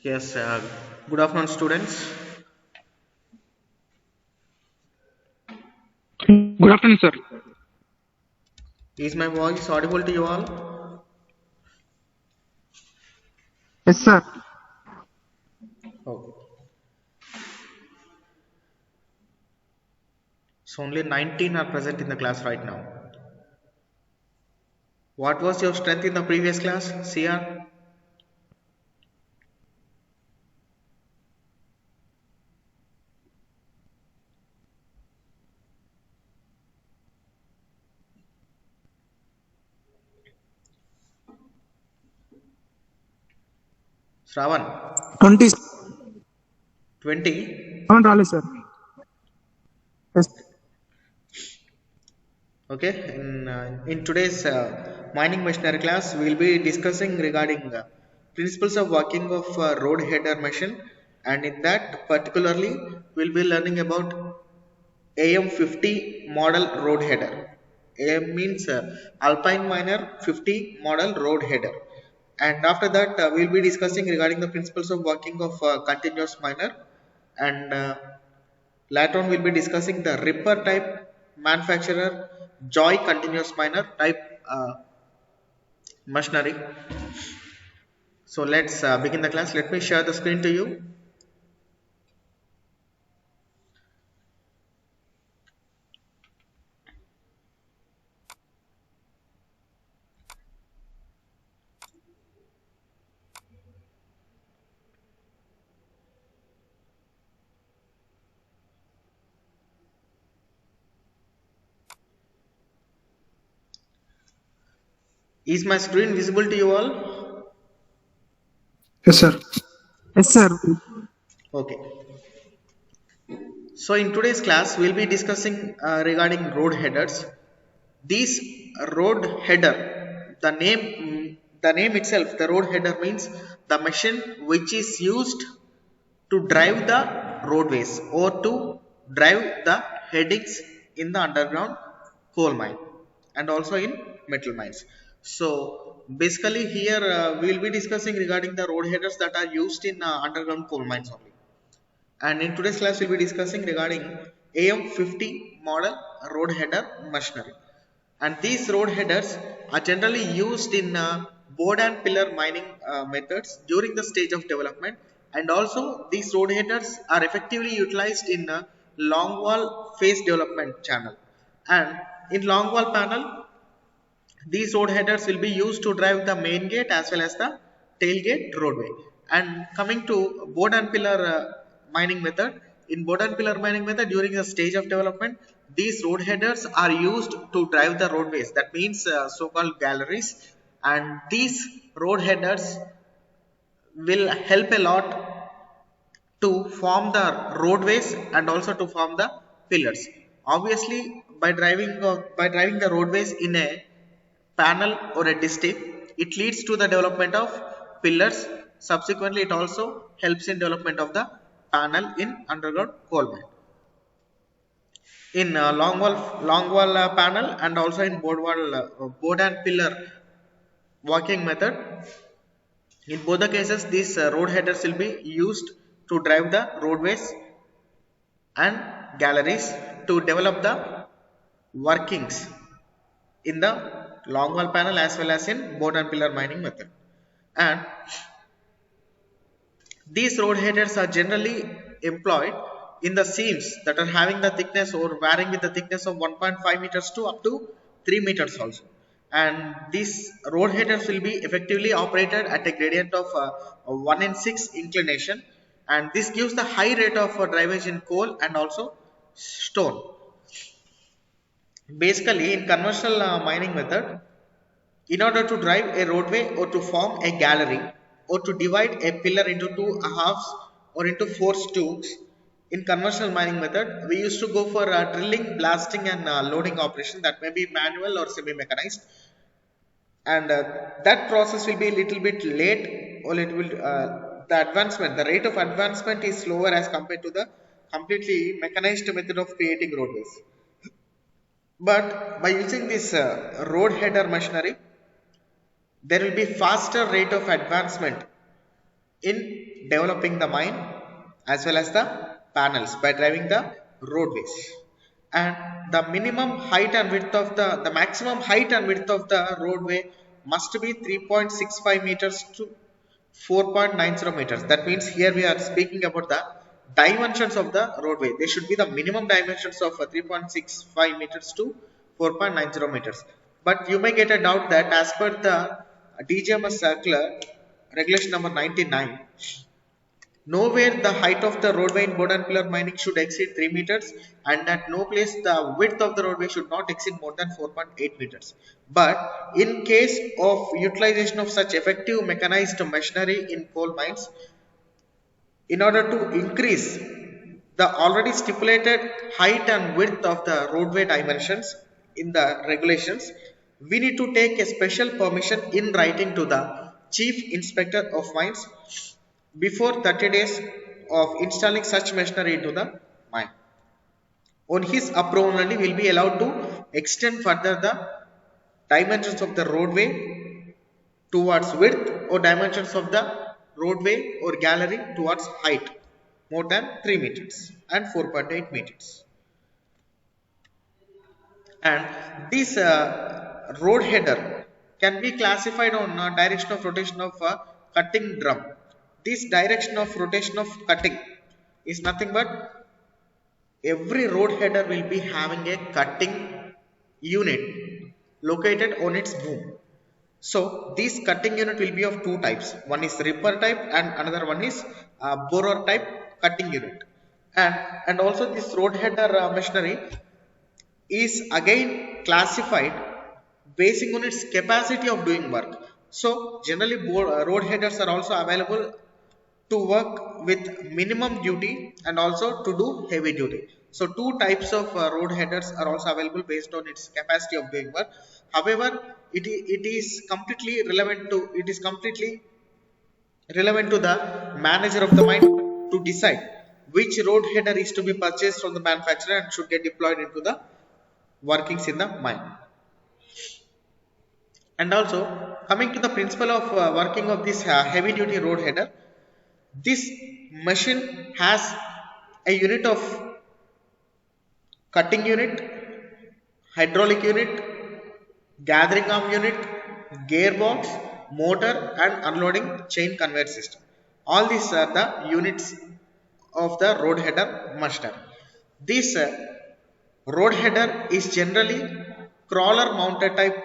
Yes, good afternoon, students. Good afternoon, sir. Is my voice audible to you all? Yes, sir. Okay. So only 19 are present in the class right now. What was your strength in the previous class, CR? Shravan, 20 20. rally, sir. Yes, Okay. In today's mining machinery class, we will be discussing regarding principles of working of road header machine, and in that particularly, we'll be learning about AM50 model road header. AM means Alpine Miner 50 model road header. And after that, we'll be discussing regarding the principles of working of continuous miner. And later on, we'll be discussing the Ripper type manufacturer Joy continuous miner type machinery. So let's begin the class. Let me share the screen to you. Is my screen visible to you all? yes, sir. Yes, sir. Okay. So in today's class, we'll be discussing regarding road headers. These road header, the name itself, the road header means the machine which is used to drive the roadways or to drive the headings in the underground coal mine and also in metal mines. So basically here we will be discussing regarding the road headers that are used in underground coal mines only. And in today's class, we'll be discussing regarding AM50 model road header machinery. And these road headers are generally used in board and pillar mining methods during the stage of development. And also, these road headers are effectively utilized in longwall phase development channel. And in longwall panel, these road headers will be used to drive the main gate as well as the tailgate roadway. And coming to board and pillar mining method, in board and pillar mining method during the stage of development, these road headers are used to drive the roadways. That means so-called galleries. And these road headers will help a lot to form the roadways and also to form the pillars. Obviously, by driving the roadways in a panel or a district, it leads to the development of pillars. Subsequently, it also helps in development of the panel in underground coal mine. In long wall panel and also in board and pillar walking method, in both the cases, these road headers will be used to drive the roadways and galleries to develop the workings in the longwall panel as well as in board and pillar mining method. And these road headers are generally employed in the seams that are having the thickness or varying with the thickness of 1.5 meters to up to 3 meters also. And these road headers will be effectively operated at a gradient of 1 in 6 inclination, and this gives the high rate of drivage in coal and also stone. Basically, in conventional mining method, in order to drive a roadway or to form a gallery or to divide a pillar into two halves or into four stooks, in conventional mining method, we used to go for drilling, blasting, and loading operation that may be manual or semi-mechanized. And that process will be a little bit late, or it will the rate of advancement is slower as compared to the completely mechanized method of creating roadways. But by using this road header machinery, there will be faster rate of advancement in developing the mine as well as the panels by driving the roadways. And the minimum height and width of the maximum height and width of the roadway must be 3.65 meters to 4.90 meters. That means here we are speaking about the dimensions of the roadway. They should be the minimum dimensions of 3.65 meters to 4.90 meters. But you may get a doubt that as per the DGMS circular regulation number 99, nowhere the height of the roadway in board and pillar mining should exceed 3 meters, and at no place the width of the roadway should not exceed more than 4.8 meters. But in case of utilization of such effective mechanized machinery in coal mines, in order to increase the already stipulated height and width of the roadway dimensions in the regulations, we need to take a special permission in writing to the Chief Inspector of Mines before 30 days of installing such machinery into the mine. On his approval only will be allowed to extend further the dimensions of the roadway towards width or dimensions of the roadway or gallery towards height more than 3 meters and 4.8 meters. And this road header can be classified on direction of rotation of cutting drum. This direction of rotation of cutting is nothing but every road header will be having a cutting unit located on its boom. So this cutting unit will be of two types. One is ripper type and another one is borer type cutting unit. And also this road header machinery is again classified basing on its capacity of doing work. So generally road headers are also available to work with minimum duty and also to do heavy duty. So two types of road headers are also available based on its capacity of doing work. However, it is completely relevant to the manager of the mine to decide which road header is to be purchased from the manufacturer and should get deployed into the workings in the mine. And also coming to the principle of working of this heavy duty road header, this machine has a unit of cutting unit, hydraulic unit, gathering arm unit, gearbox, motor and unloading chain conveyor system. All these are the units of the road header machinery. This road header is generally crawler mounted type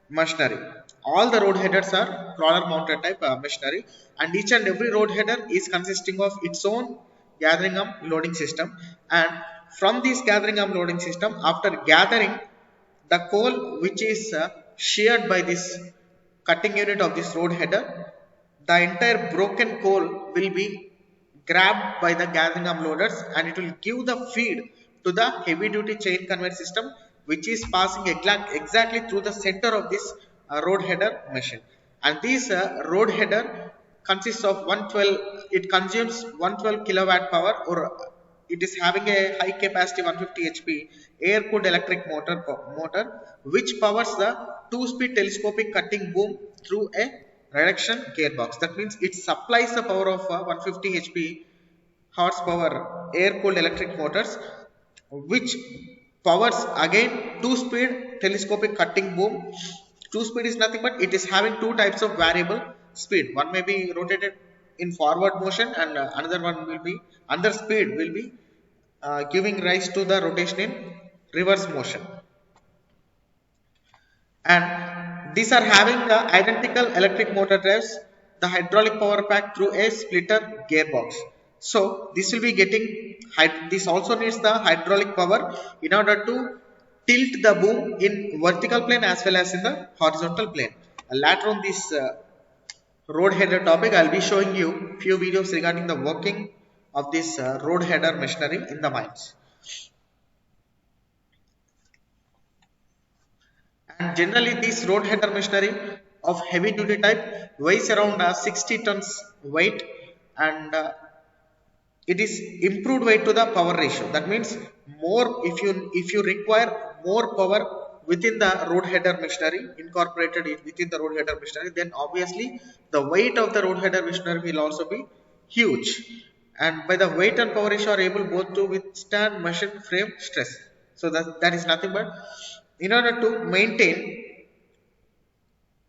machinery. All the road headers are crawler mounted type machinery, and each and every road header is consisting of its own gathering arm loading system. And from this gathering arm loading system, after gathering the coal which is sheared by this cutting unit of this road header, the entire broken coal will be grabbed by the gathering arm loaders and it will give the feed to the heavy duty chain conveyor system, which is passing exactly through the center of this road header machine. And this road header consists of 112, it consumes 112 kilowatt power, or it is having a high capacity 150 HP air cooled electric motor which powers the 2-speed telescopic cutting boom through a reduction gearbox. That means it supplies the power of 150 HP horsepower air cooled electric motors, which powers again 2-speed telescopic cutting boom. 2-speed is nothing but it is having two types of variable speed. One may be rotated in forward motion and another speed will be giving rise to the rotation in reverse motion. And these are having the identical electric motor drives, the hydraulic power pack through a splitter gearbox. So this will be getting, this also needs the hydraulic power in order to tilt the boom in vertical plane as well as in the horizontal plane. Later on this road header topic, I will be showing you few videos regarding the working of this road header machinery in the mines. And generally this road header machinery of heavy duty type weighs around 60 tons weight, and it is improved weight to the power ratio. That means more, if you require more power within the road header machinery, incorporated it within the road header machinery, then obviously the weight of the road header machinery will also be huge. And by the weight and power ratio are able both to withstand machine frame stress. So that is nothing but, in order to maintain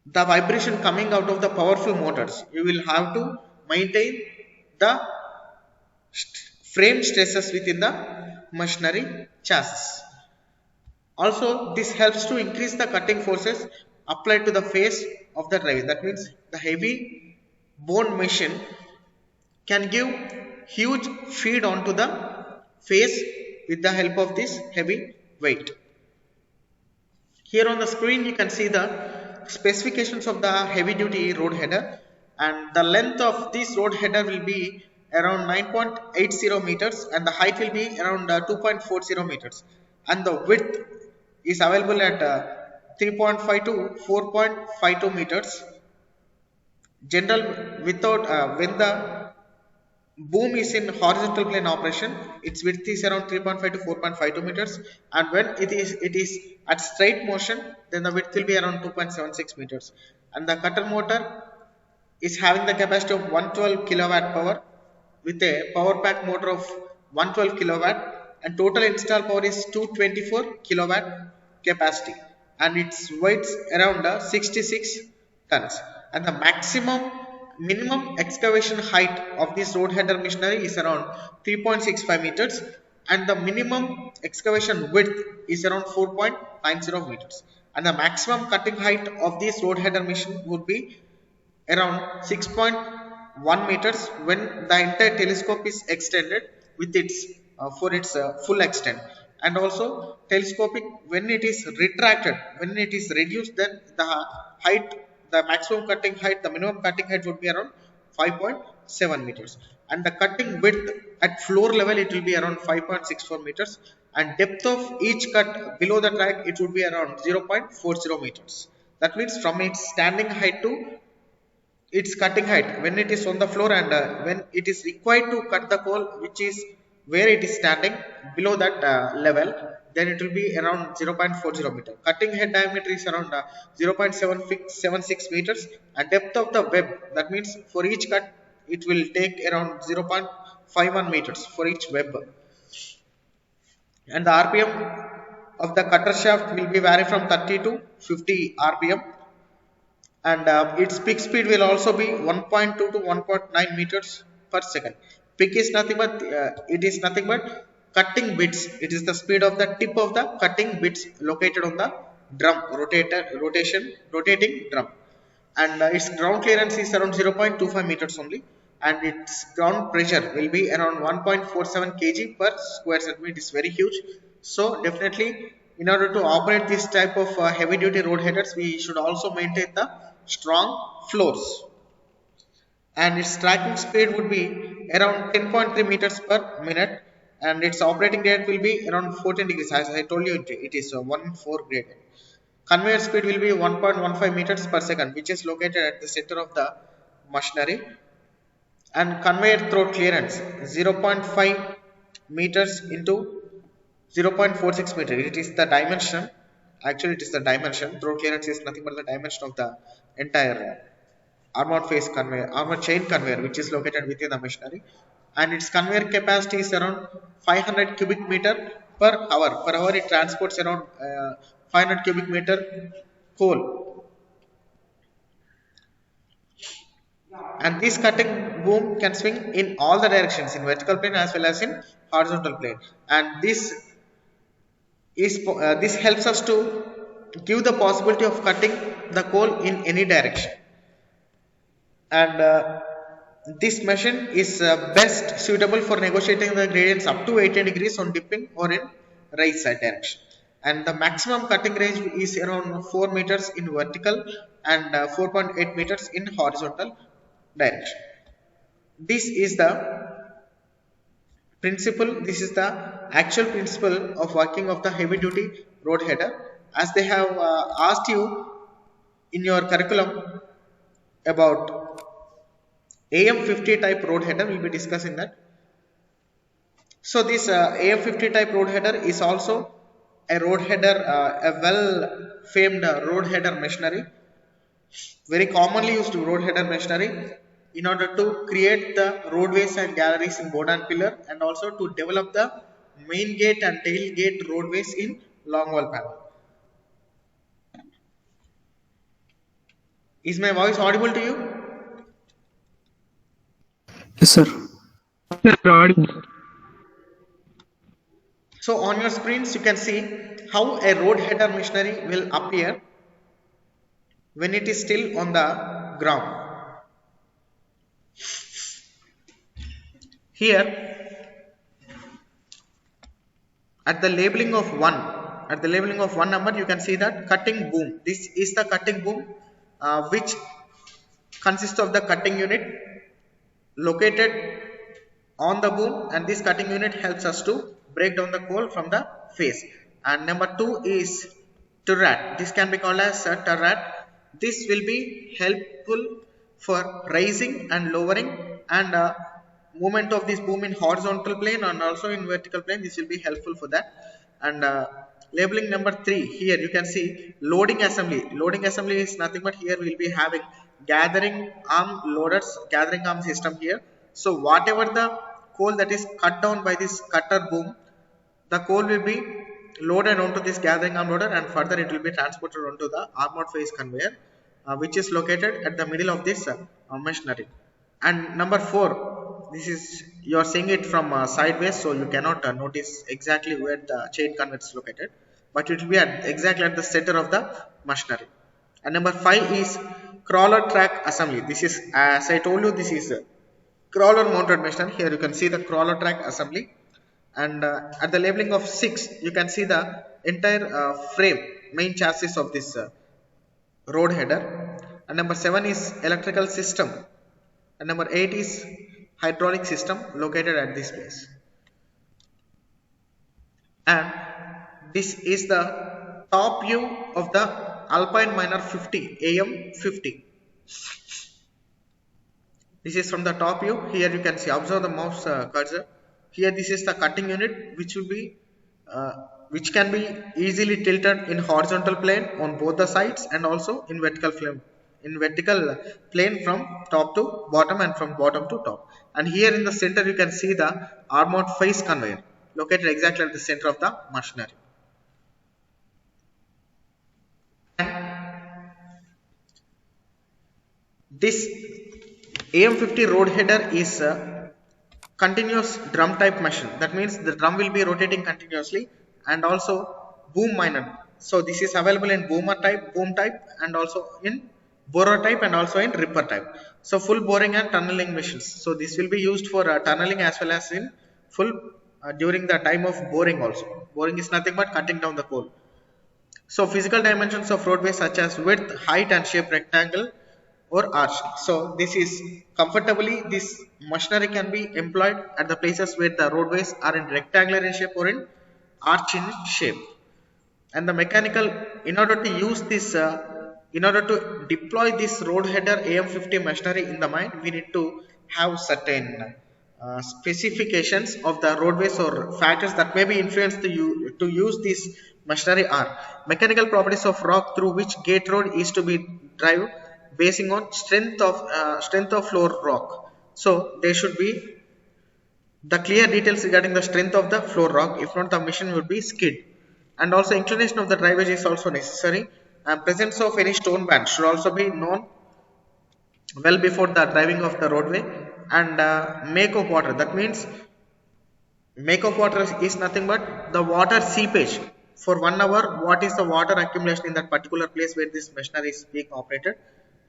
the vibration coming out of the powerful motors, you will have to maintain the frame stresses within the machinery chassis. Also, this helps to increase the cutting forces applied to the face of the drive. That means the heavy bone machine can give huge feed onto the face with the help of this heavy weight. Here on the screen you can see the specifications of the heavy duty road header, and the length of this road header will be around 9.80 meters and the height will be around 2.40 meters, and the width is available at 3.5 to 4.52 meters. General without when the boom is in horizontal plane operation, its width is around 3.5 to 4.52 meters, and when it is at straight motion, then the width will be around 2.76 meters. And the cutter motor is having the capacity of 112 kilowatt power with a power pack motor of 112 kilowatt, and total installed power is 224 kilowatt capacity, and its weights around 66 tons. And the minimum excavation height of this road header machinery is around 3.65 meters, and the minimum excavation width is around 4.90 meters, and the maximum cutting height of this road header machine would be around 6.1 meters when the entire telescope is extended with its for its full extent. And also telescopic, when it is retracted, when it is reduced, then the height, the maximum cutting height, the minimum cutting height would be around 5.7 meters, and the cutting width at floor level it will be around 5.64 meters, and depth of each cut below the track it would be around 0.40 meters. That means from its standing height to its cutting height when it is on the floor, and when it is required to cut the coal which is where it is standing below that level, then it will be around 0.40 meter. Cutting head diameter is around 0.76 meters, and depth of the web, that means for each cut it will take around 0.51 meters for each web. And the RPM of the cutter shaft will be vary from 30 to 50 RPM, and its peak speed will also be 1.2 to 1.9 meters per second. Peak is nothing but it is nothing but cutting bits. It is the speed of the tip of the cutting bits located on the drum rotating drum, and its ground clearance is around 0.25 meters only, and its ground pressure will be around 1.47 kg per square centimeter. It is very huge. So definitely, in order to operate this type of heavy duty road headers, we should also maintain the strong floors, and its tracking speed would be around 10.3 meters per minute, and its operating rate will be around 14 degrees. As I told you, it is 1-4 grade. Conveyor speed will be 1.15 meters per second, which is located at the center of the machinery, and conveyor throat clearance 0.5 meters into 0.46 meter. It is the dimension. Actually, it is the dimension. Throat clearance is nothing but the dimension of the entire armored face conveyor, armored chain conveyor, which is located within the machinery, and its conveyor capacity is around 500 cubic meter per hour. Per hour, it transports around 500 cubic meter coal. And this cutting boom can swing in all the directions, in vertical plane as well as in horizontal plane, and this helps us to give the possibility of cutting the coal in any direction. And this machine is best suitable for negotiating the gradients up to 80 degrees on dipping or in right side direction, and the maximum cutting range is around 4 meters in vertical and 4.8 meters in horizontal direction. This is the principle, this is the actual principle of working of the heavy duty road header, as they have asked you in your curriculum about AM50 type road header. We will be discussing that. So this AM50 type road header is also a road header, a well famed road header machinery, very commonly used road header machinery in order to create the roadways and galleries in board and pillar, and also to develop the main gate and tail gate roadways in longwall panel. Is my voice audible to you? Yes, sir. Yes, sir. Audible, sir. So on your screens you can see how a road header machinery will appear when it is still on the ground. Here at the labeling of one number, you can see that cutting boom. This is the cutting boom, which consists of the cutting unit located on the boom, and this cutting unit helps us to break down the coal from the face. And number 2 is turret. This can be called as a turret. This will be helpful for raising and lowering and movement of this boom in horizontal plane and also in vertical plane. This will be helpful for that. And labeling number 3, here you can see loading assembly. Loading assembly is nothing but here we will be having gathering arm system here. So whatever the coal that is cut down by this cutter boom, the coal will be loaded onto this gathering arm loader, and further it will be transported onto the armored face conveyor, which is located at the middle of this machinery. And number 4, this is, you are seeing it from sideways, so you cannot notice exactly where the chain conveyor is located, but it will be exactly at the center of the machinery. And number 5 is crawler track assembly. This is, as I told you, this is a crawler mounted machinery. Here you can see the crawler track assembly. And at the labeling of 6, you can see the entire frame, main chassis of this road header. And number 7 is electrical system, and number 8 is hydraulic system located at this place. And this is the top view of the Alpine Miner 50 AM50. This is from the top view. Here you can see, observe the mouse cursor. Here this is the cutting unit, which will be which can be easily tilted in horizontal plane on both the sides, and also in vertical plane from top to bottom and from bottom to top. And here in the center you can see the armored face conveyor located exactly at the center of the machinery. This AM50 road header is a continuous drum type machine. That means the drum will be rotating continuously, and also boom miner. So this is available in boom type, and also in borer type, and also in ripper type. So full boring and tunneling machines. So this will be used for tunneling as well as in full during the time of boring also. Boring is nothing but cutting down the coal. So physical dimensions of roadways such as width, height and shape, rectangle or arch. So this is comfortably, this machinery can be employed at the places where the roadways are in rectangular in shape or in arch in shape. And the mechanical, in order to use this in order to deploy this road header AM50 machinery in the mine, we need to have certain specifications of the roadways or factors that may be influenced to use this machinery are mechanical properties of rock through which gate road is to be driven basing on strength of floor rock. So there should be the clear details regarding the strength of the floor rock. If not, the machine will be skid. And also inclination of the drivage is also necessary. And presence of any stone band should also be known well before the driving of the roadway. And make of water, that means make of water is nothing but the water seepage for 1 hour. What is the water accumulation in that particular place where this machinery is being operated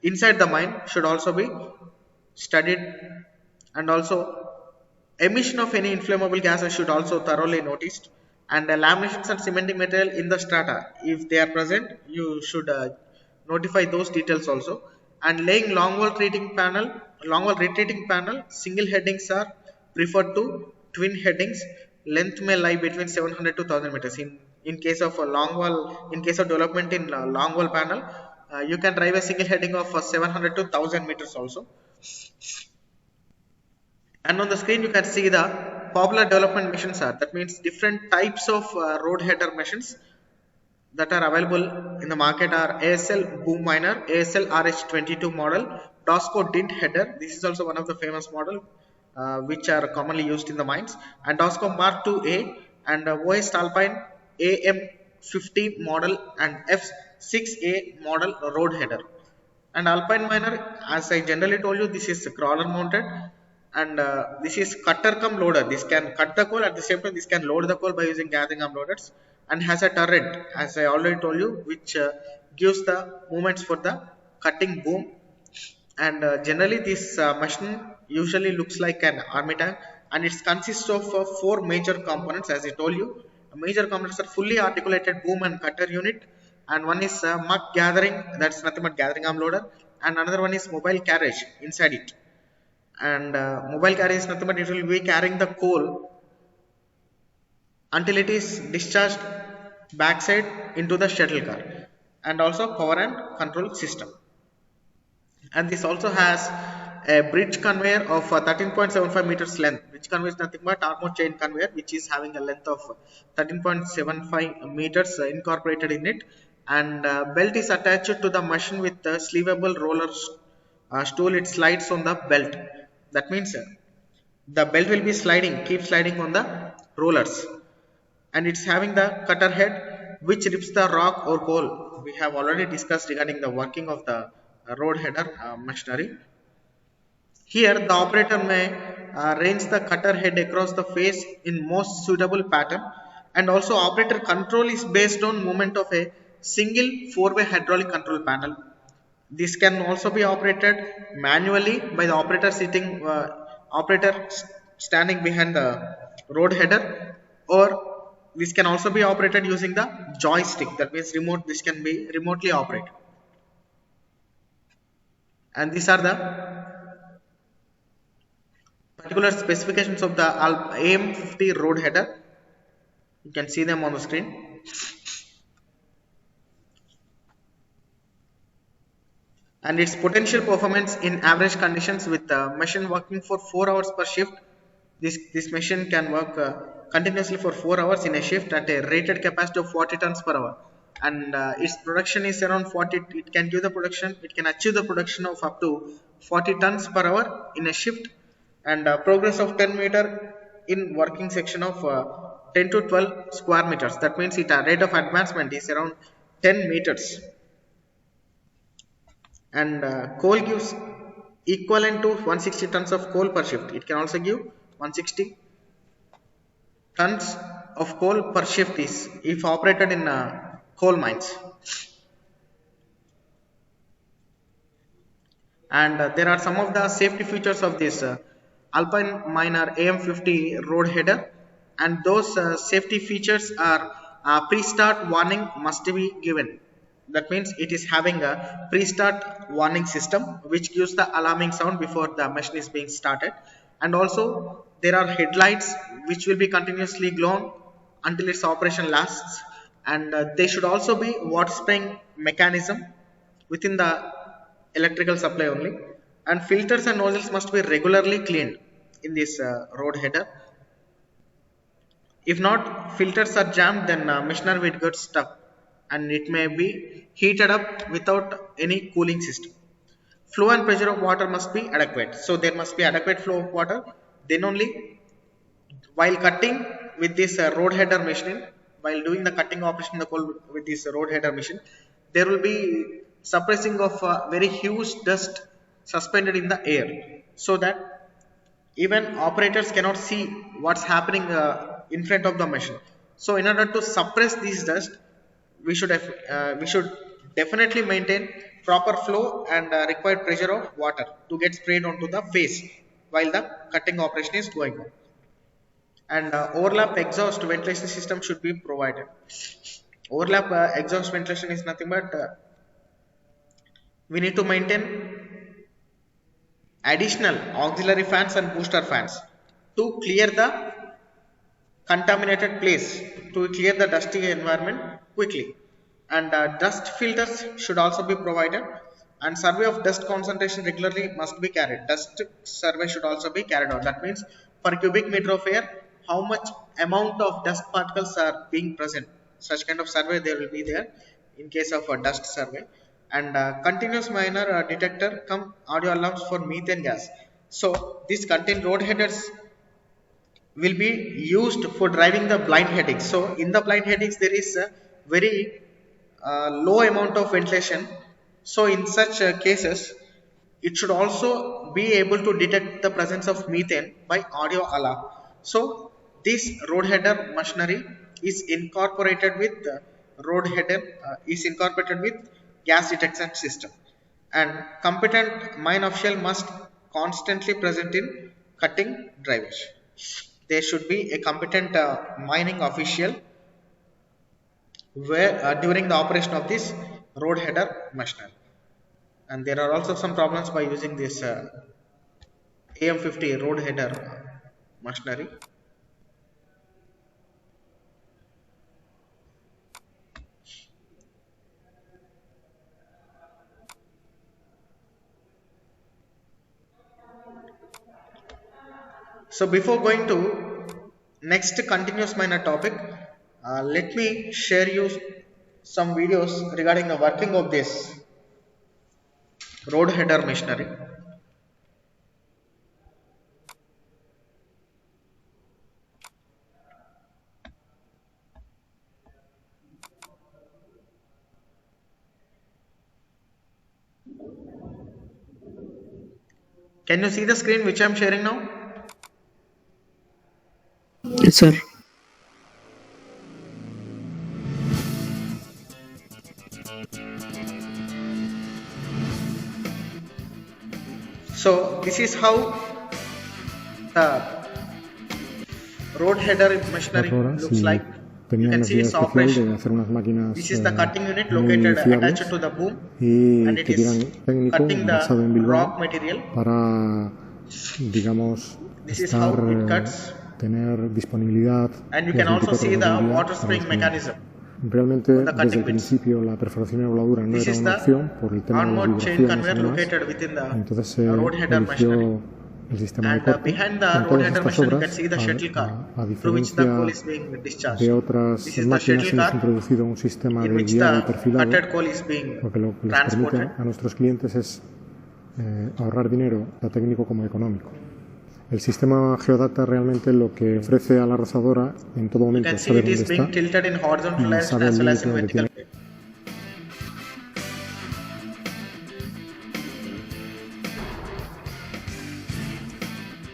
inside the mine should also be studied. And also emission of any inflammable gases should also thoroughly noticed. And laminations and cementing material in the strata, if they are present, you should notify those details also. And laying longwall retreating panel, single headings are preferred to twin headings. Length may lie between 700 to 1000 meters. In case of a longwall, in case of development in longwall panel, you can drive a single heading of 700 to 1000 meters also. And on the screen you can see the popular development machines are, that means different types of road header machines that are available in the market are ASL Boom Miner, ASL RH22 model, DOSCO Dint header. This is also one of the famous model which are commonly used in the mines, and DOSCO Mark II-A and OS Alpine AM50 model and F6A model road header. And Alpine Miner, as I generally told you, this is crawler mounted, and this is cutter cum loader. This can cut the coal, at the same time this can load the coal by using gathering arm loaders, and has a turret, as I already told you, which gives the movements for the cutting boom. And generally this machine usually looks like an army tank, and it consists of 4 major components. As I told you, major components are fully articulated boom and cutter unit, and one is muck gathering, that's nothing but gathering arm loader, and another one is mobile carriage inside it. And mobile carriage is nothing but it will be carrying the coal until it is discharged backside into the shuttle car, and also power and control system. And this also has a bridge conveyor of 13.75 meters length. Bridge conveyor is nothing but armored chain conveyor, which is having a length of 13.75 meters incorporated in it, and belt is attached to the machine with a sleevable roller stool. It slides on the belt. That means the belt will be keep sliding on the rollers, and it's having the cutter head which rips the rock or coal. We have already discussed regarding the working of the road header machinery. Here the operator may range the cutter head across the face in most suitable pattern, and also operator control is based on movement of a single 4-way hydraulic control panel. This can also be operated manually by the operator standing behind the road header, or this can also be operated using the joystick, that means remote. This can be remotely operated. And these are the particular specifications of the AM50 road header. You can see them on the screen. And its potential performance in average conditions, with the machine working for 4 hours per shift. This machine can work continuously for 4 hours in a shift at a rated capacity of 40 tons per hour, and its production is around 40. It can achieve the production of up to 40 tons per hour in a shift, and progress of 10 meter in working section of 10 to 12 square meters. That means its rate of advancement is around 10 meters. And coal gives equivalent to 160 tons of coal per shift. It can also give 160 tons of coal per shift is if operated in coal mines. And there are some of the safety features of this Alpine Miner AM50 road header, and those safety features are pre-start warning must be given. That means it is having a pre-start warning system which gives the alarming sound before the machine is being started, and also there are headlights which will be continuously glowing until its operation lasts, and they should also be water spraying mechanism within the electrical supply only, and filters and nozzles must be regularly cleaned in this road header. If not, filters are jammed, then machinery will get stuck and it may be heated up without any cooling system. Flow and pressure of water must be adequate. So there must be adequate flow of water. Then only while cutting with this road header machine, while doing the cutting operation the coal with this road header machine, there will be suppressing of very huge dust suspended in the air, so that even operators cannot see what's happening in front of the machine. So in order to suppress this dust, we should definitely maintain proper flow and required pressure of water to get sprayed onto the face while the cutting operation is going on. And overlap exhaust ventilation system should be provided. Overlap exhaust ventilation is nothing but we need to maintain additional auxiliary fans and booster fans to clear the contaminated place, to clear the dusty environment quickly. And dust filters should also be provided, and survey of dust concentration regularly must be carried. Dust survey should also be carried out. That means per cubic meter of air how much amount of dust particles are being present. Such kind of survey there will be there in case of a dust survey. And continuous minor detector come audio alarms for methane gas. So these contain road headers will be used for driving the blind headings. So in the blind headings there is a very low amount of ventilation. So in such cases it should also be able to detect the presence of methane by audio alarm. So this road header machinery is incorporated with gas detection system, and competent mine official must constantly present in cutting drivage. There should be a competent mining official where during the operation of this road header machinery. And there are also some problems by using this AM50 road header machinery. So before going to next continuous miner topic, let me share you some videos regarding the working of this road header machinery. Can you see the screen which I am sharing now? Yes, sir. So this is how the road header machinery 4 horas looks y like. You tenía can see necesidad its especial operation. de hacer unas máquinas This is the cutting unit muy located fiables attached to the boom, y and it que is tienen técnico cutting basado en the Bilbao rock material. para, digamos, This is how estar, it cuts, tener disponibilidad and you las can also 24 see horas the del día water para spring los clientes. mechanism. Realmente the cutting desde el bits. principio la perforación y voladura no This era is una the opción por el tema de las onboard chain vibraciones y conveyor demás. located within the Entonces se road header machinery. eligió el sistema de And corte. behind the En road todas header estas machinery you can obras, see the shuttle car a through which the coal diferencia is being discharged. de otras This is the máquinas, shuttle hemos car introducido un sistema in de which guiado y the perfilado, cutted coal is being porque lo que les permite transported. a nuestros clientes es ahorrar dinero, tanto técnico como económico. El sistema Geodata realmente lo que ofrece a la rozadora en todo You momento can see sabe it is dónde being está tilted in horizontal y direction sabe as el well as límite in donde vertical tiene. plane.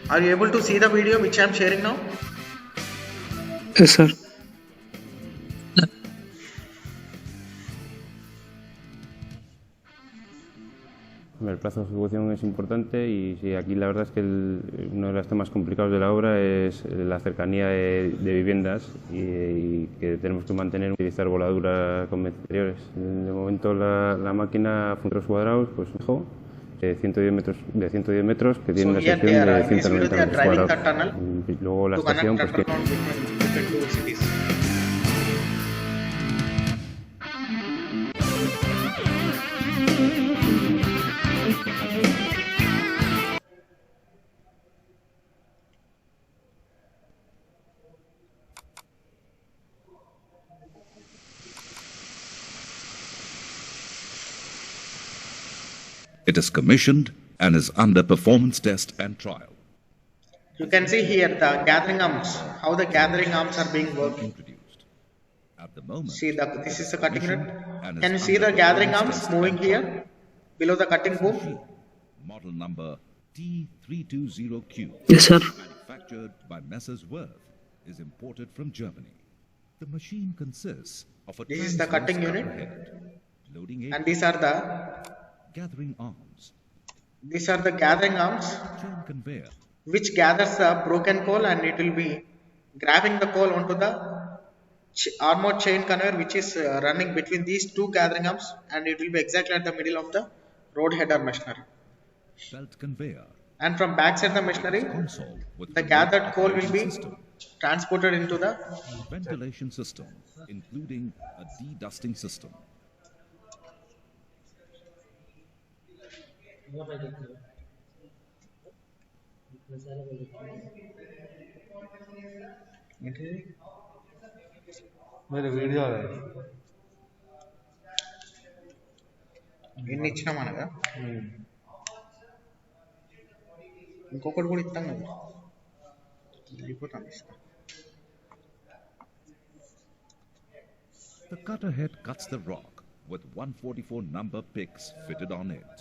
Are you able to see the video which I am sharing now? Yes, sir. El plazo de ejecución es importante y sí, aquí la verdad es que uno de los temas complicados de la obra es la cercanía de viviendas y que tenemos que mantener utilizar voladuras convencionales. De momento la máquina metros cuadrados pues fijo de 110 metros que tiene una sección de 190 metros cuadrados. Y luego la estación pues que It is commissioned and is under performance test and trial. You can see here the gathering arms, how the gathering arms are being worked. Introduced. At the moment, See, this is the cutting unit. and is Can you see under the gathering performance arms test moving and trial. here below the cutting boom? Model number T320Q, Yes, sir. manufactured by Messrs. Worth, is imported from Germany. The machine consists of a This is the transverse cutting unit, cover head, loading and area, these are the gathering arms, gathering arms chain conveyor, which gathers the broken coal, and it will be grabbing the coal onto the armored chain conveyor which is running between these two gathering arms, and it will be exactly at the middle of the road header machinery. belt conveyor, And from backside the machinery, console with the remote gathered coal will operation be system, transported into the ventilation system, including a de-dusting system. ఏంటిది? మీరు video ఎన్ని ఇచ్చినాం అనగా ఇంకొకటి కూడా ఇస్తాం కదా, అయిపోతాం ఇస్తాం. The cutter head cuts the rock with 144 number picks fitted on it.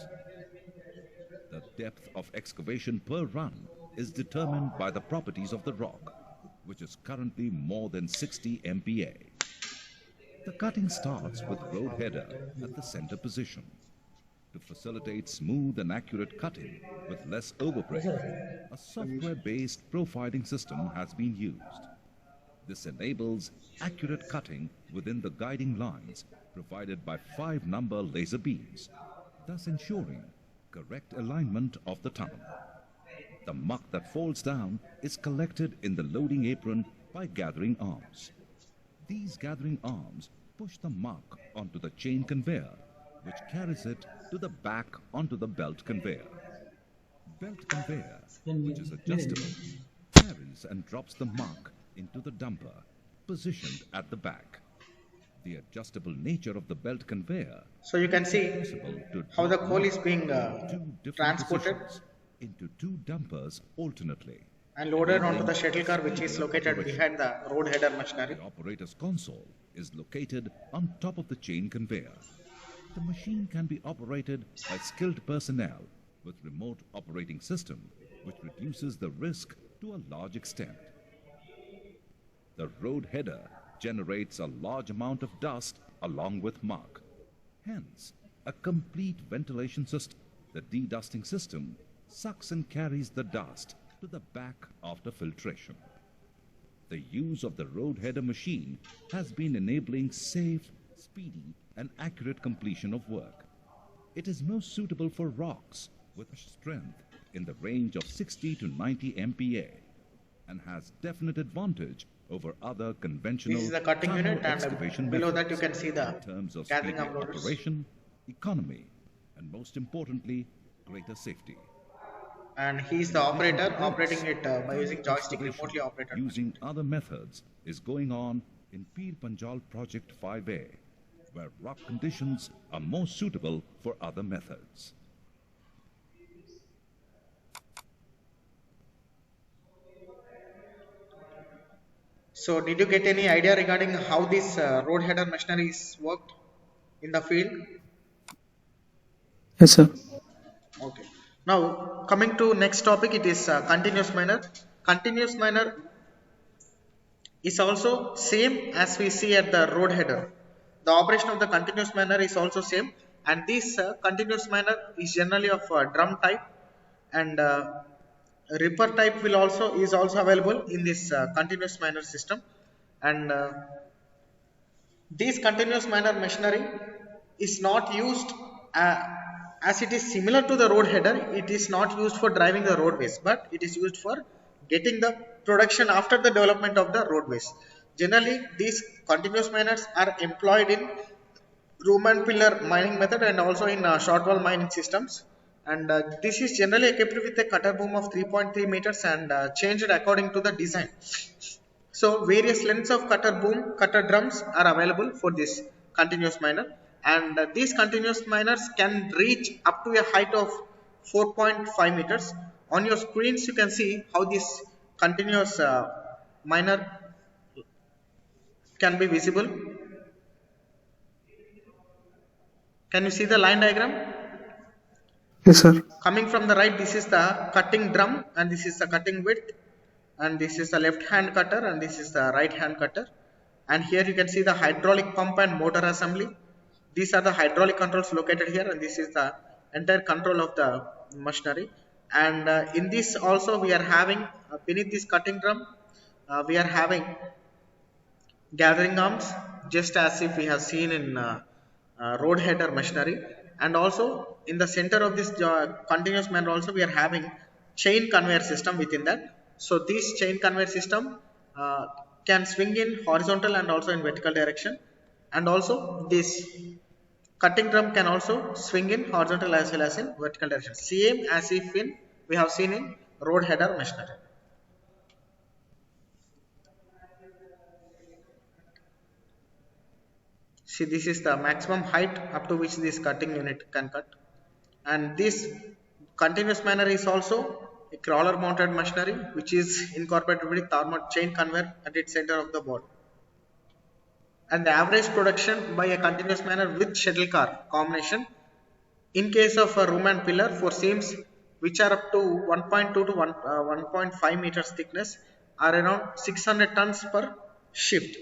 The depth of excavation per run is determined by the properties of the rock, which is currently more than 60 MPa. The cutting starts with road header at the center position. To facilitate smooth and accurate cutting with less overbreak, a software-based profiling system has been used. This enables accurate cutting within the guiding lines provided by 5 number laser beams, thus ensuring correct alignment of the tunnel. The muck that falls down is collected in the loading apron by gathering arms. These gathering arms push the muck onto the chain conveyor, which carries it to the back onto the belt conveyor. Belt conveyor, which is adjustable, carries and drops the muck into the dumper, positioned at the back. The adjustable nature of the belt conveyor So you can see possible to how the drop coal is muck being in 2 different transported positions into 2 dumpers alternately. and loaded onto the shuttle car, which is located behind the road header machinery. The operator's console is located on top of the chain conveyor. The machine can be operated by skilled personnel with remote operating system, which reduces the risk to a large extent. The road header generates a large amount of dust along with muck. Hence, a complete ventilation system, the dedusting system, sucks and carries the dust to the back after filtration. The use of the road header machine has been enabling safe, speedy, and accurate completion of work. It is most suitable for rocks with strength in the range of 60 to 90 MPa and has definite advantage over other conventional This is the cutting tunnel unit, and excavation below that methods you can see the in terms of gathering speedy of loaders. operation, economy, and most importantly, greater safety. And he is the operator operating it by using joystick, Excavation remotely operated. using other methods is going on in Pir Panjal Project 5A, where rock conditions are more suitable for other methods. So did you get any idea regarding how this road header machinery is worked in the field? Yes, sir. Okay. Now coming to next topic, it is continuous miner. Continuous miner is also same as we see at the road header. The operation of the continuous miner is also same, and this continuous miner is generally of drum type, and ripper type is also available in this continuous miner system. And this continuous miner machinery is not used as it is similar to the road header. It is not used for driving the roadways, but it is used for getting the production after the development of the roadways. Generally, these continuous miners are employed in room and pillar mining method and also in short wall mining systems. And this is generally equipped with a cutter boom of 3.3 meters and changed according to the design. So various lengths of cutter boom, cutter drums are available for this continuous miner, and these continuous miners can reach up to a height of 4.5 meters. On your screens you can see how this continuous miner can be visible. Can you see the line diagram? Yes, sir. Coming from the right, this is the cutting drum, and this is the cutting width, and this is the left hand cutter, and this is the right hand cutter. And here you can see the hydraulic pump and motor assembly. These are the hydraulic controls located here, and this is the entire control of the machinery. And in this also we are having beneath this cutting drum we are having gathering arms, just as if we have seen in road header machinery. And also in the center of this continuous miner also we are having chain conveyor system within that. So this chain conveyor system can swing in horizontal and also in vertical direction, and also this cutting drum can also swing in horizontal as well as in vertical direction, same as if we have seen in road header machinery. See, this is the maximum height up to which this cutting unit can cut. And this continuous miner is also a crawler mounted machinery which is incorporated with armored chain conveyor at its center of the board. And the average production by a continuous miner with shuttle car combination in case of a room and pillar for seams which are up to 1.2 to 1.5 meters thickness are around 600 tons per shift.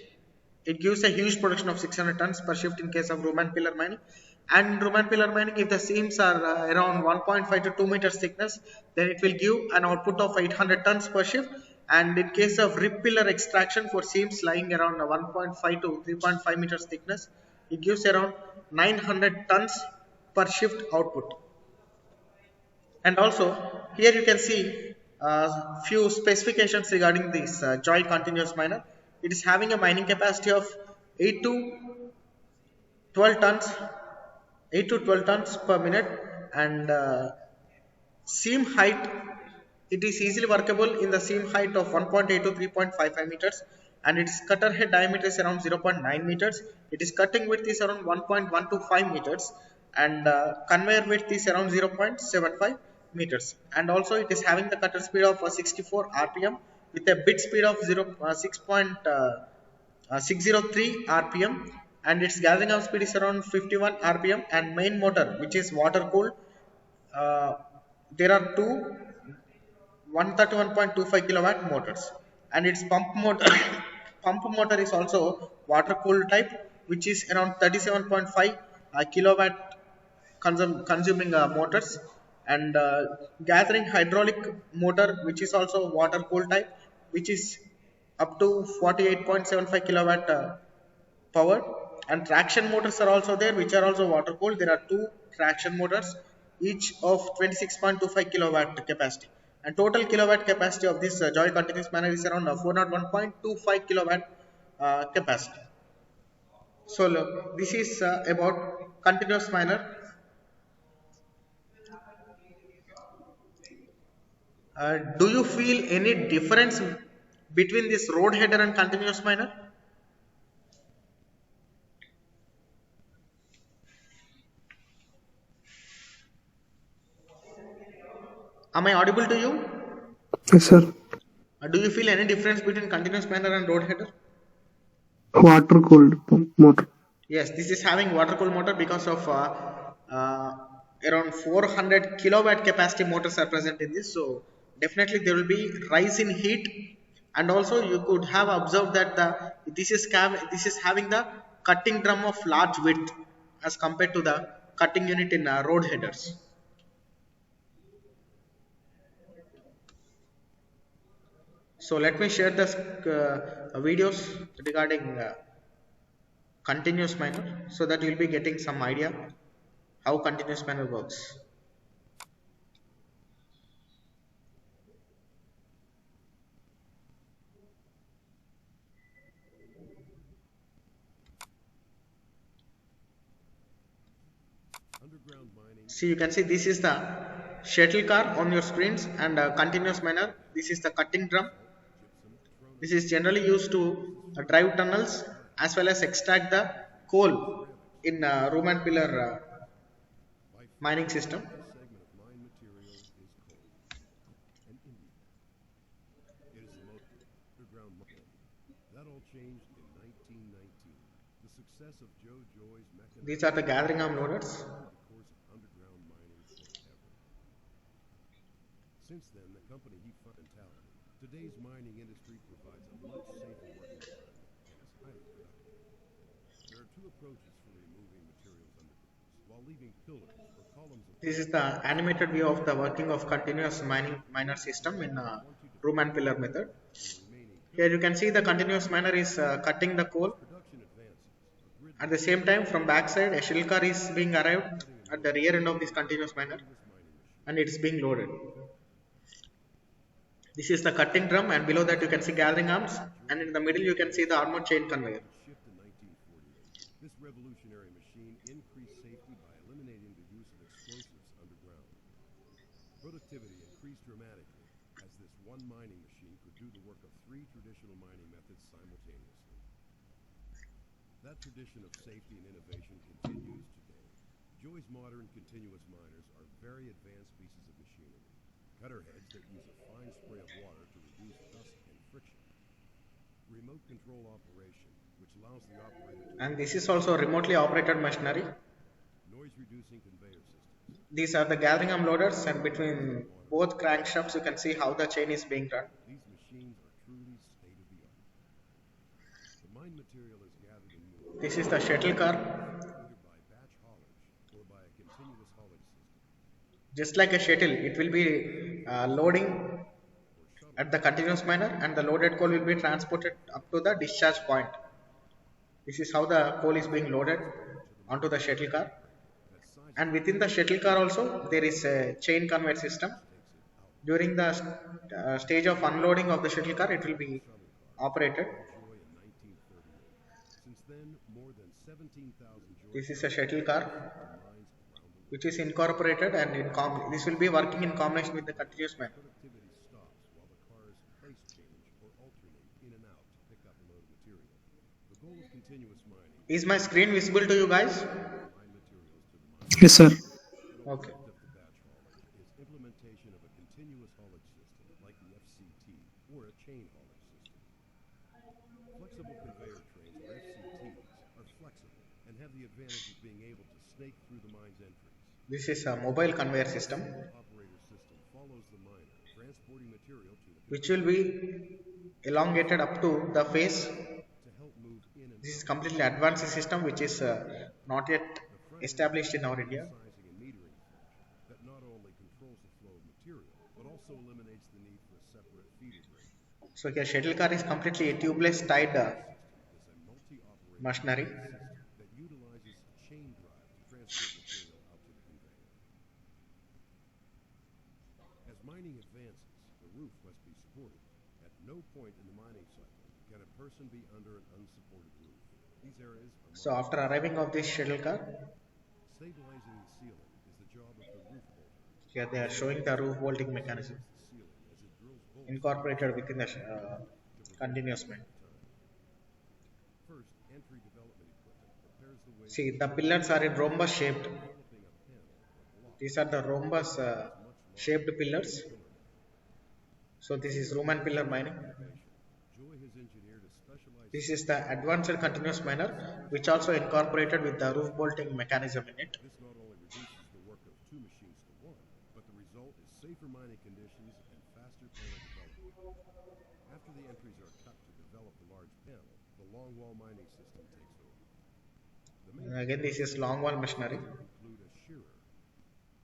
It gives a huge production of 600 tons per shift in case of room and pillar mining. And in room and pillar mining, if the seams are around 1.5 to 2 meters thickness, then it will give an output of 800 tons per shift. And in case of rib pillar extraction for seams lying around 1.5 to 3.5 meters thickness, it gives around 900 tons per shift output. And also here you can see few specifications regarding this joint continuous miner. It is having a mining capacity of 8 to 12 tons per minute, and seam height, it is easily workable in the seam height of 1.8 to 3.55 meters, and its cutter head diameter is around 0.9 meters. It is cutting width is around 1.125 meters, and conveyor width is around 0.75 meters. And also it is having the cutter speed of 64 rpm with a bit speed of 603 rpm, and its gathering arm speed is around 51 rpm, and main motor which is water cooled, there are two 131.25 kilowatt motors, and its pump motor pump motor is also water cooled type which is around 37.5 kilowatt consuming motors, and gathering hydraulic motor which is also water cooled type which is up to 48.75 kilowatt power, and traction motors are also there which are also water cooled. There are two traction motors each of 26.25 kilowatt capacity, and total kilowatt capacity of this joy continuous miner is around 401.25 kilowatt capacity. So look, this is about continuous miner. Do you feel any difference between this road header and continuous miner? Am I audible to you? Yes, sir. Do you feel any difference between continuous miner and road header? Water cooled motor. Yes, this is having water cooled motor because of around 400 kilowatt capacity motors are present in this. So definitely there will be rise in heat, and also you could have observed that this is having the cutting drum of large width as compared to the cutting unit in road headers. So let me share the videos regarding continuous miner so that you will be getting some idea how continuous miner works. See, you can see this is the shuttle car on your screens, and continuous miner, this is the cutting drum. This is generally used to drive tunnels as well as extract the coal in room and pillar mining system. These are the gathering arm loaders. Since then, the company defunct mentality. Today's mining industry provides a much safer working environment and is highly productive. There are two approaches for removing materials underground, while leaving pillars or columns of... This is the animated view of the working of continuous miner system in room and pillar method. Here you can see the continuous miner is cutting the coal. At the same time, from back side, a shuttle car is being arrived at the rear end of this continuous miner, and it is being loaded. This is the cutting drum, and below that you can see gathering arms, and in the middle you can see the armored chain conveyor. This revolutionary machine increased safety by eliminating the use of explosives underground. Productivity increased dramatically as this one mining machine could do the work of 3 traditional mining methods simultaneously. That tradition of safety and innovation continues today. Joy's modern continuous miners are very advanced pieces of machinery. Cutter heads that use a fine spray of water to reduce dust and friction. Remote control operation, which allows the operator to And this is also remotely operated machinery. noise-reducing conveyor systems. These are the gathering arm loaders, and between both crankshafts you can see how the chain is being run. These machines are truly state-of-the-art. The mine material is gathered and moved This is the shuttle car. either by batch haulage or by a continuous haulage system. Just like a shuttle, it will be loading at the continuous miner, and the loaded coal will be transported up to the discharge point. This is how the coal is being loaded onto the shuttle car. And within the shuttle car also there is a chain conveyor system. During the stage of unloading of the shuttle car, it will be operated. Joy in 1938. Since then, more than 17,000 Joy This is a shuttle car mines around the world. which is incorporated, and this will be working in combination with the continuous miner. Productivity stops while the cars place change or alternate in and out to pick up a load of material. The goal of continuous mining Is my screen visible to you guys? is mine materials to the mine. Yes, sir. Okay. Of the batch haulage is implementation of a continuous haulage system like the FCT or a chain haulage system. Flexible conveyor trains or FCTs are flexible and have the advantage of being able to snake through the mine's entries. This is a mobile conveyor system Operator system follows the miner, transporting material to the which will be elongated up to the face. to help move in and This is completely advanced system which is not yet established in our India. sizing and metering function that not only controls the flow of material but also eliminates the need for a separate feeder brake. So here shuttle car is completely a tubeless tied Is a multi-operator machinery. that utilizes chain drive to transport material out to the conveyor. As mining advances, the roof must be supported. At no point in the mining cycle can a person be under an unsupported roof. These areas are So after arriving of this shuttle car, stabilizing the ceiling is the job of the roof bolter. here they are showing the roof bolting mechanism The ceiling as it drills bolts incorporated within the continuous mine. first. Entry development equipment prepares the way See, the pillars are in rhombus shaped. developing a panel or block. These are the rhombus shaped pillars. So this is Roman pillar mining. Joy has engineered a specialized This is the advanced continuous miner which also incorporated with the roof bolting mechanism in it. This not only reduces the work of two machines to one, but the result is safer mining conditions and faster panel development. After the entries are cut to develop the large panel, the longwall mining system takes over. The main And again, this is longwall machinery. include a shearer,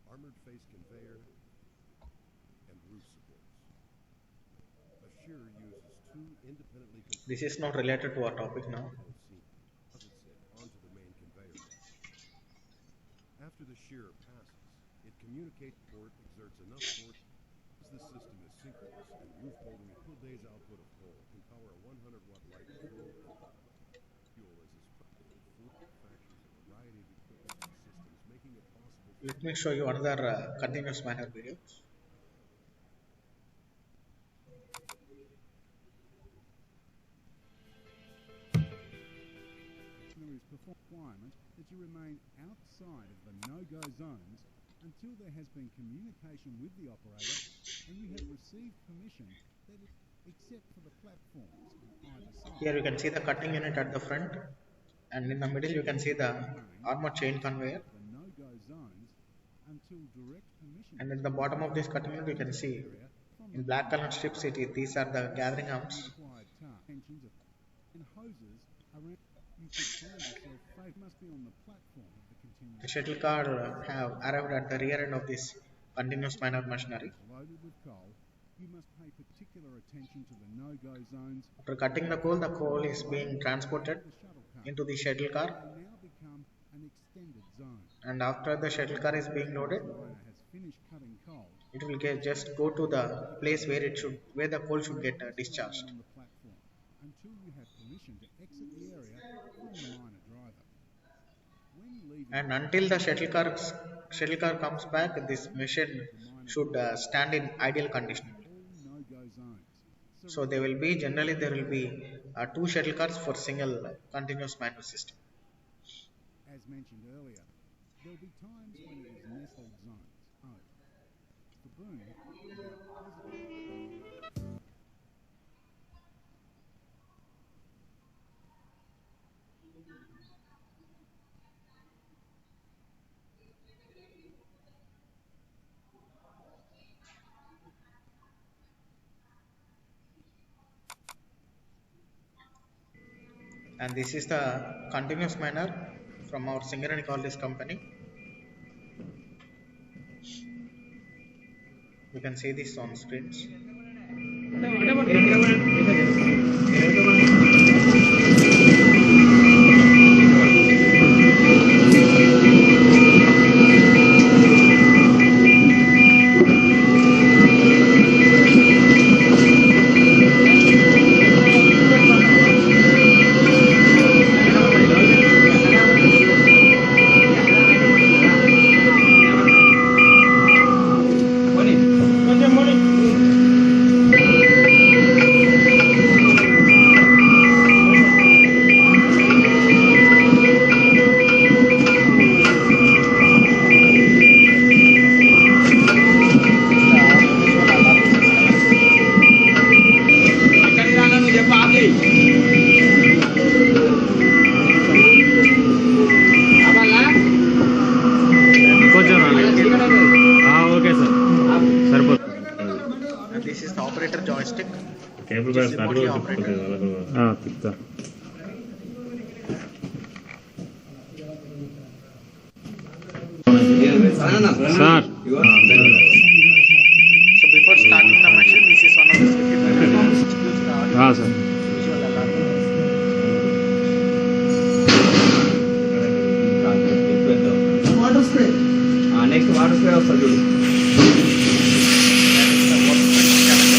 armored face conveyor, and roof supports. A shearer uses two independently controlled This is not related to our topic now. deposits it onto the main conveyor belt. After the shearer passes, it communicates port exerts enough force as the system is synchronous and roof bolting a full day's output of coal can power a 100-watt light fuel engine. Fuel is extracted in four factories of a variety of equipment and systems, making it possible for Let me show you another continuous miner video. Requirement that you remain outside of the no-go zones until there has been communication with the operator and you have received permission that is, except for the platforms on either side. Here you can see the cutting unit at the front, and in the middle you can see the armored chain conveyor, The no-go zones until direct permission and at the bottom of this cutting unit you can see in black colored strips these are the gathering arms. required task. Tensions and hoses around. You could find yourself safe. Must be on the platform of the continuous. The shuttle car have arrived at the rear end of this continuous miner machinery. Loaded with coal, you must pay particular attention to the no-go zones. After cutting the coal is being transported The shuttle car into the shuttle car, will now become an extended zone. and after the shuttle car is being loaded, The miner has finished cutting coal it will just go to the place where the coal should get discharged. on the platform until you have permission to exit the area from the miner driver. When leaving And until the shuttle car comes back, this machine should stand in ideal condition. all no-go zones, So there will be two shuttle cars for single continuous miner system. As mentioned earlier, there'll be times when it is nestled zones only. For Boom, about positive. And this is the continuous miner from our Singareni College company. You can see this on screens. And this is the operator joystick, which is remotely operated. తిప్పుతా sir So before starting the machine, this is one of the safety measures which gives the audio sir visual alarm. Next water spray వస్తుంది చూడు That is the workbench channel.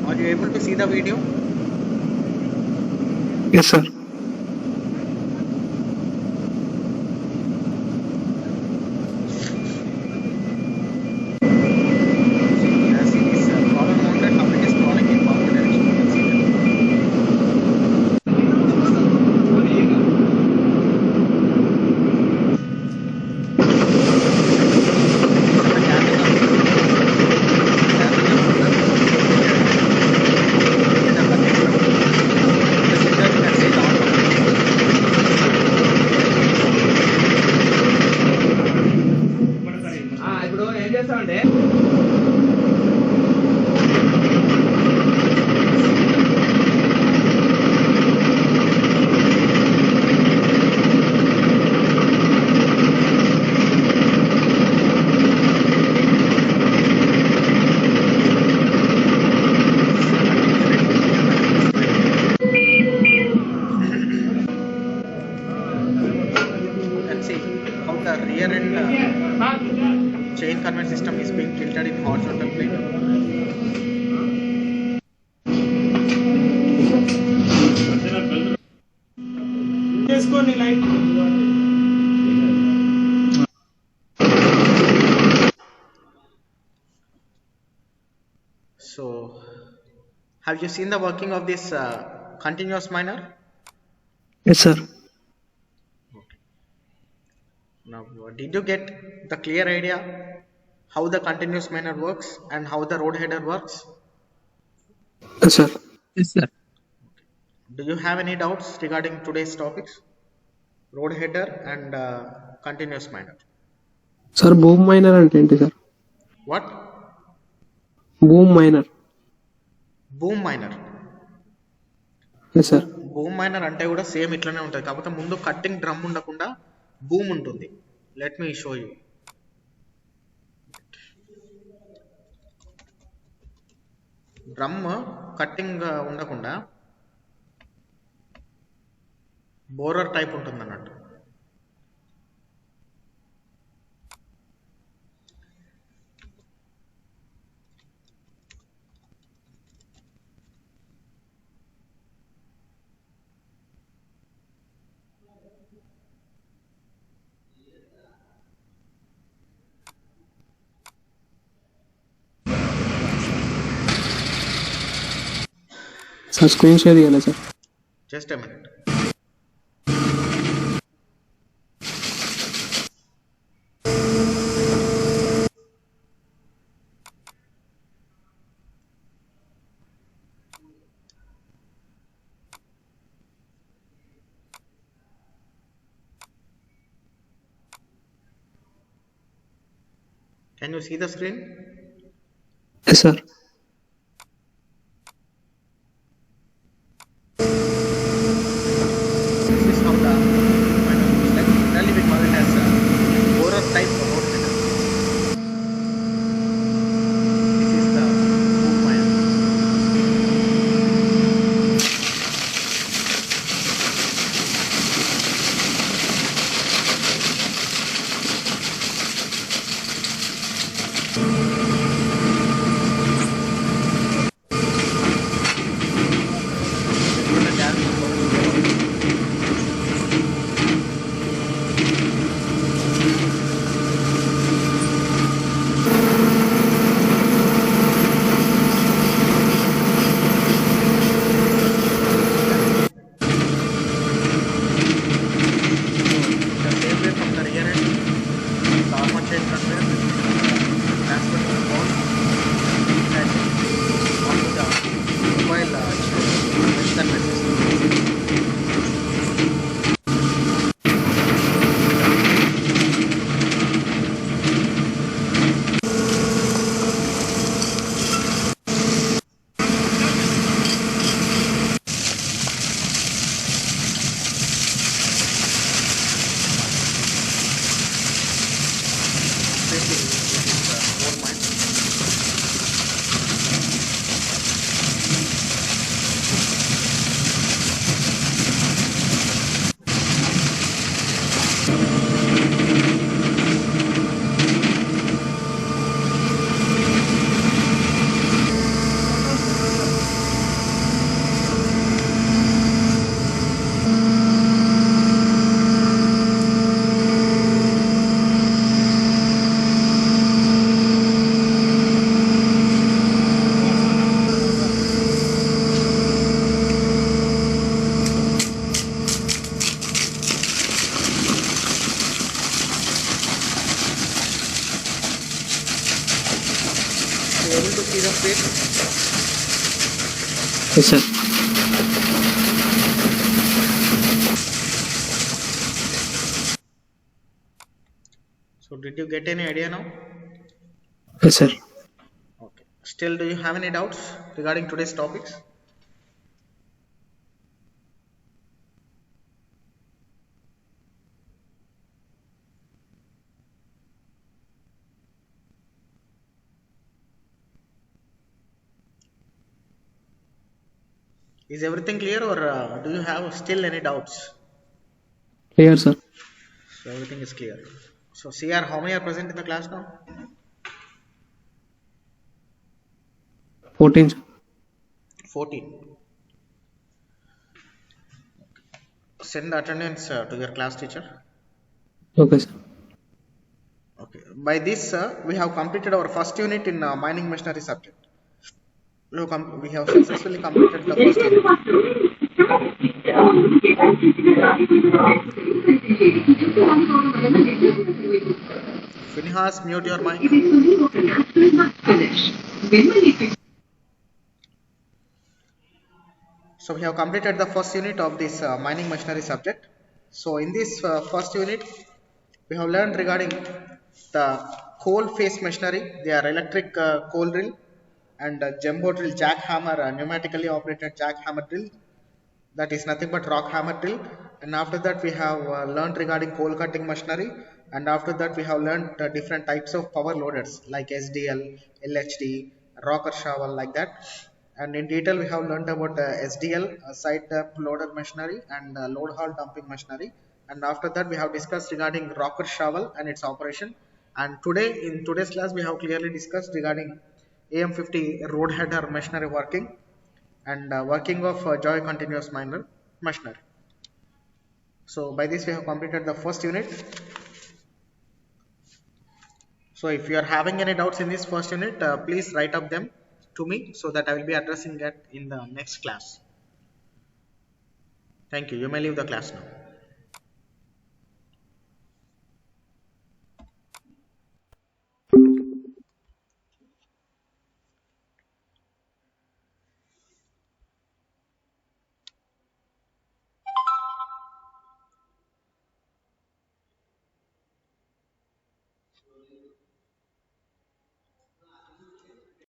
Are you able to see the video? Yes, sir. As it is collar mounted, how it is crawling in forward direction. You can see that. The ఇప్పుడు ఏం చేస్తామంటే You can see how the rear end chain conveyor system is being tilted in horizontal plane. So, have you seen the working of this continuous miner? Yes, sir. Now, did you get the clear idea how the continuous miner works and how the road header works? Yes, sir. Yes, sir. Do you have any doubts regarding today's topics? Road header and continuous miner. Sir boom miner అంటే ఏంటి sir? What? Boom miner. Boom miner. Yes sir. Boom miner అంటే కూడా same ఇట్లానే ఉంటుంది, కాకపోతే ముందు cutting drum ఉండకుండా boom ఉంటుంది. Let me show you. Drum cutting ఉండకుండా బోరర్ టైప్ ఉంటుంది అన్నట్టు. సార్ స్క్రీన్ షేర్ చేయాలి sir. Just a minute. Can you see the screen? Yes sir. This is how the miner looks like. Generally we call it as a borer type road header. This is the boom miner. Able to see the screen? Yes sir. So did you get any idea now? Yes sir. Okay. Still, do you have any doubts regarding today's topics? Is everything clear, or do you have still any doubts? Clear sir. So everything is clear. So CR, how many are present in the class now? 14 sir. 14. Send the attendance to your class teacher. Okay sir. Okay. By this, we have completed our first unit in mining machinery subject. We have successfully completed the first unit. Finhas, mute your mic. So we have completed the first unit of this mining machinery subject. So in this first unit, we have learned regarding the coal face machinery. They are electric coal drill and jumbo drill jackhammer, pneumatically operated jackhammer drill. That is nothing but rock hammer drill. And after that we have learned regarding coal cutting machinery. And after that we have learned different types of power loaders like SDL, LHD, rocker shovel, like that. And in detail we have learned about SDL, side depth loader machinery, and load haul dumping machinery. And after that we have discussed regarding rocker shovel and its operation. And today, in today's class, we have clearly discussed regarding AM50 road header machinery working and working of Joy continuous miner machinery. So by this we have completed the first unit. So if you are having any doubts in this first unit, please write up them to me so that I will be addressing that in the next class. Thank you. You may leave the class now.